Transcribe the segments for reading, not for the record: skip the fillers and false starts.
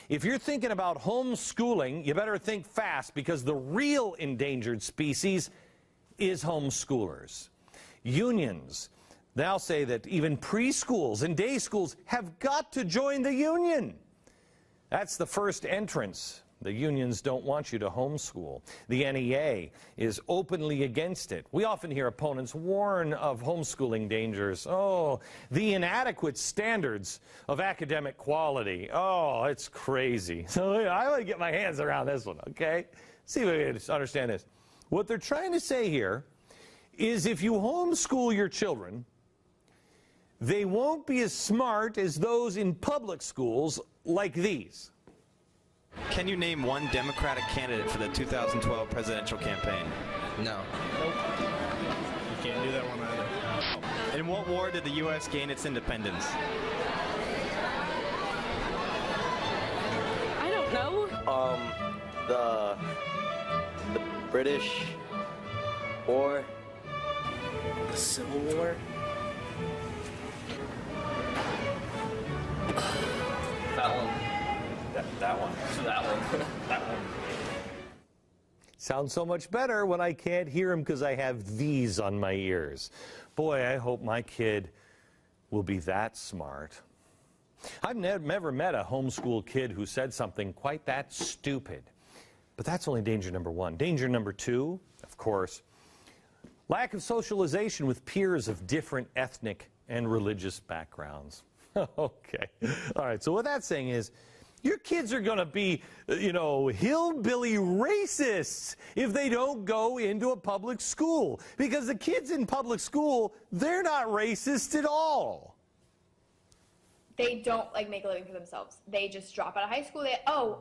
If you're thinking about homeschooling, you better think fast, because the real endangered species is homeschoolers. Unions now say that even preschools and day schools have got to join the union. That's the first entrance. The unions don't want you to homeschool. The NEA is openly against it. We often hear opponents warn of homeschooling dangers. Oh, the inadequate standards of academic quality. Oh, it's crazy. So I want to get my hands around this one, okay? See if we can understand this. What they're trying to say here is if you homeschool your children, they won't be as smart as those in public schools like these. Can you name one Democratic candidate for the 2012 presidential campaign? No. Nope. You can't do that one either. In what war did the U.S. gain its independence? I don't know. The British War. The Civil War? That one. That one. That one. That one. Sounds so much better when I can't hear him because I have these on my ears. Boy, I hope my kid will be that smart. I've never met a homeschool kid who said something quite that stupid. But that's only danger number one. Danger number two, of course, lack of socialization with peers of different ethnic and religious backgrounds. Okay. All right, so what that's saying is, your kids are going to be, hillbilly racists if they don't go into a public school. Because the kids in public school, they're not racist at all. They don't make a living for themselves. They just drop out of high school.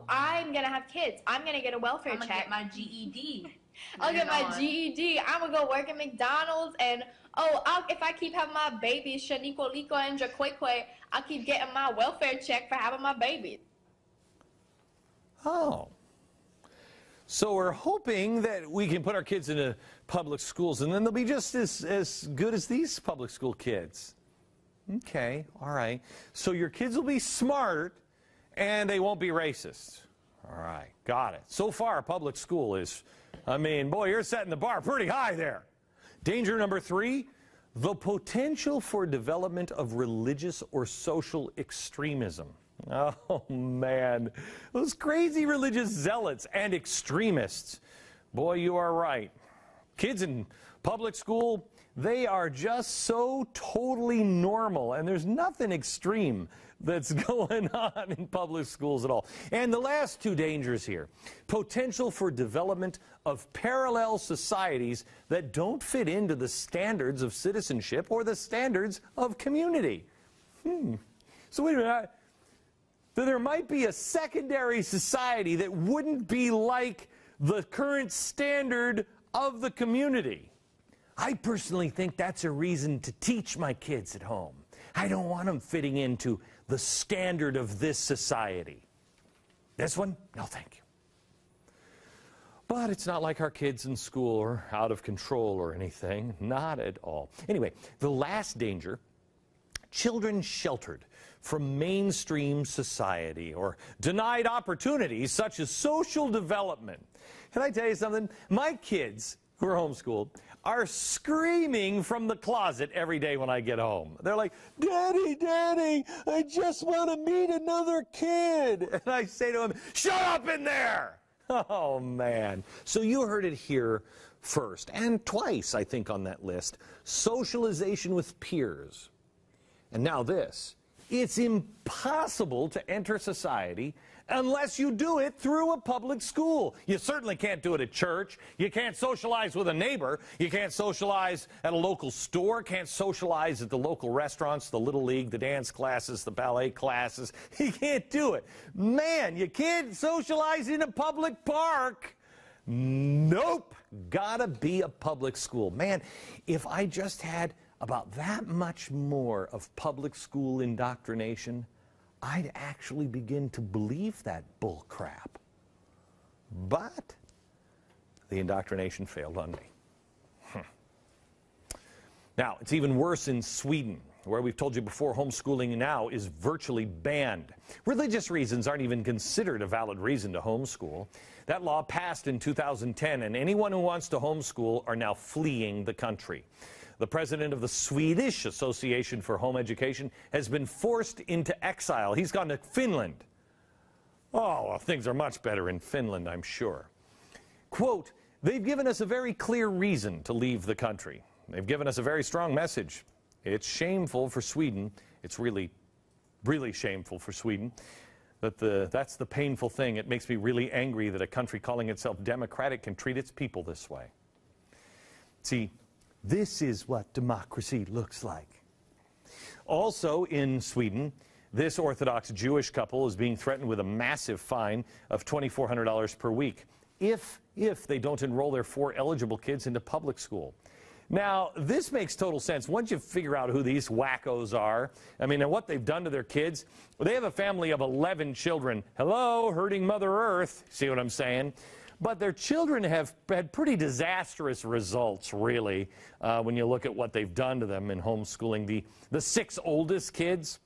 I'm going to have kids. I'm going to get a welfare check. Get my GED. I'll get my GED. I'm going to go work at McDonald's. And, if I keep having my babies, Shaniqua, Liko, and Jaqueque, I'll keep getting my welfare check for having my babies. Oh. So we're hoping that we can put our kids into public schools, and then they'll be just as good as these public school kids. Okay, all right. So your kids will be smart, and they won't be racist. All right, got it. So far, public school is, boy, you're setting the bar pretty high there. Danger number three, the potential for development of religious or social extremism. Oh, man, those crazy religious zealots and extremists. Boy, you are right. Kids in public school, they are just so totally normal, and there's nothing extreme that's going on in public schools at all. And the last two dangers here, potential for development of parallel societies that don't fit into the standards of citizenship or the standards of community. So wait a minute. That there might be a secondary society that wouldn't be like the current standard of the community. I personally think that's a reason to teach my kids at home. I don't want them fitting into the standard of this society. This one? No, thank you. But it's not like our kids in school are out of control or anything. Not at all. Anyway, the last danger, children sheltered from mainstream society or denied opportunities such as social development. Can I tell you something? My kids, who are homeschooled, are screaming from the closet every day when I get home. They're like, Daddy, Daddy, I just want to meet another kid. And I say to them, shut up in there. Oh, man. So you heard it here first, and twice, I think, on that list. Socialization with peers. And now this. It's impossible to enter society unless you do it through a public school. You certainly can't do it at church. You can't socialize with a neighbor. You can't socialize at a local store. Can't socialize at the local restaurants, the Little League, the dance classes, the ballet classes. You can't do it. Man, you can't socialize in a public park. Nope. Gotta be a public school. Man, if I just had about that much more of public school indoctrination, I'd actually begin to believe that bull crap. But the indoctrination failed on me. Now, it's even worse in Sweden. where we've told you before, homeschooling now is virtually banned. Religious reasons aren't even considered a valid reason to homeschool. That law passed in 2010, and anyone who wants to homeschool are now fleeing the country. The president of the Swedish Association for Home Education has been forced into exile. He's gone to Finland. Oh, well, things are much better in Finland, I'm sure. Quote, they've given us a very clear reason to leave the country. They've given us a very strong message. It's shameful for Sweden. It's really, really shameful for Sweden. That's the painful thing. It makes me really angry that a country calling itself democratic can treat its people this way. See, this is what democracy looks like. Also in Sweden, this Orthodox Jewish couple is being threatened with a massive fine of $2,400 per week if they don't enroll their 4 eligible kids into public school. Now, this makes total sense. Once you figure out who these wackos are, I mean, and what they've done to their kids, they have a family of 11 children. Hello, hurting Mother Earth. See what I'm saying? But their children have had pretty disastrous results, really, when you look at what they've done to them in homeschooling. The 6 oldest kids,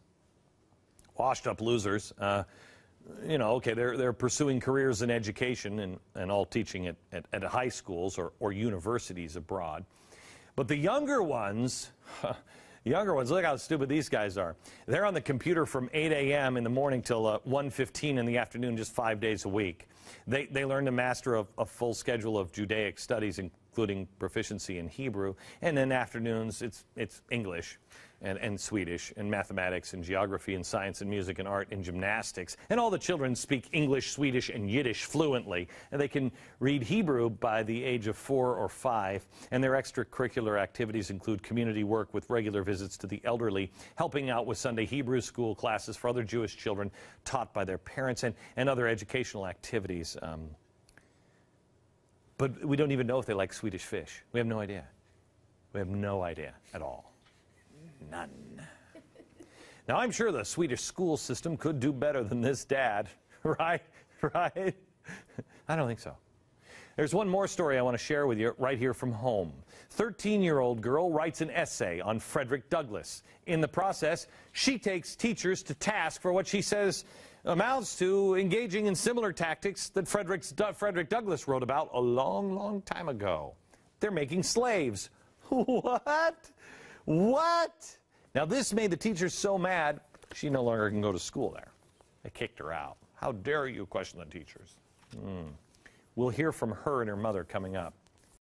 washed-up losers. You know, okay, they're pursuing careers in education and all teaching at high schools or universities abroad. But the younger ones, look how stupid these guys are. They're on the computer from 8 a.m. in the morning till 1:15 in the afternoon, just 5 days a week. They learn to master a full schedule of Judaic studies, including proficiency in Hebrew. And then afternoons, it's English and Swedish and mathematics and geography and science and music and art and gymnastics. And all the children speak English, Swedish, and Yiddish fluently. And they can read Hebrew by the age of 4 or 5. And their extracurricular activities include community work with regular visits to the elderly, helping out with Sunday Hebrew school classes for other Jewish children taught by their parents, and other educational activities. But we don't even know if they like Swedish fish. We have no idea. We have no idea at all. None. Now, I'm sure the Swedish school system could do better than this dad, right? Right? I don't think so. There's one more story I want to share with you right here from home. 13-year-old girl writes an essay on Frederick Douglass. In the process, she takes teachers to task for what she says amounts to engaging in similar tactics that Frederick Douglass wrote about a long, long time ago. They're making slaves. What? What? Now, this made the teachers so mad, she no longer can go to school there. They kicked her out. How dare you question the teachers? We'll hear from her and her mother coming up.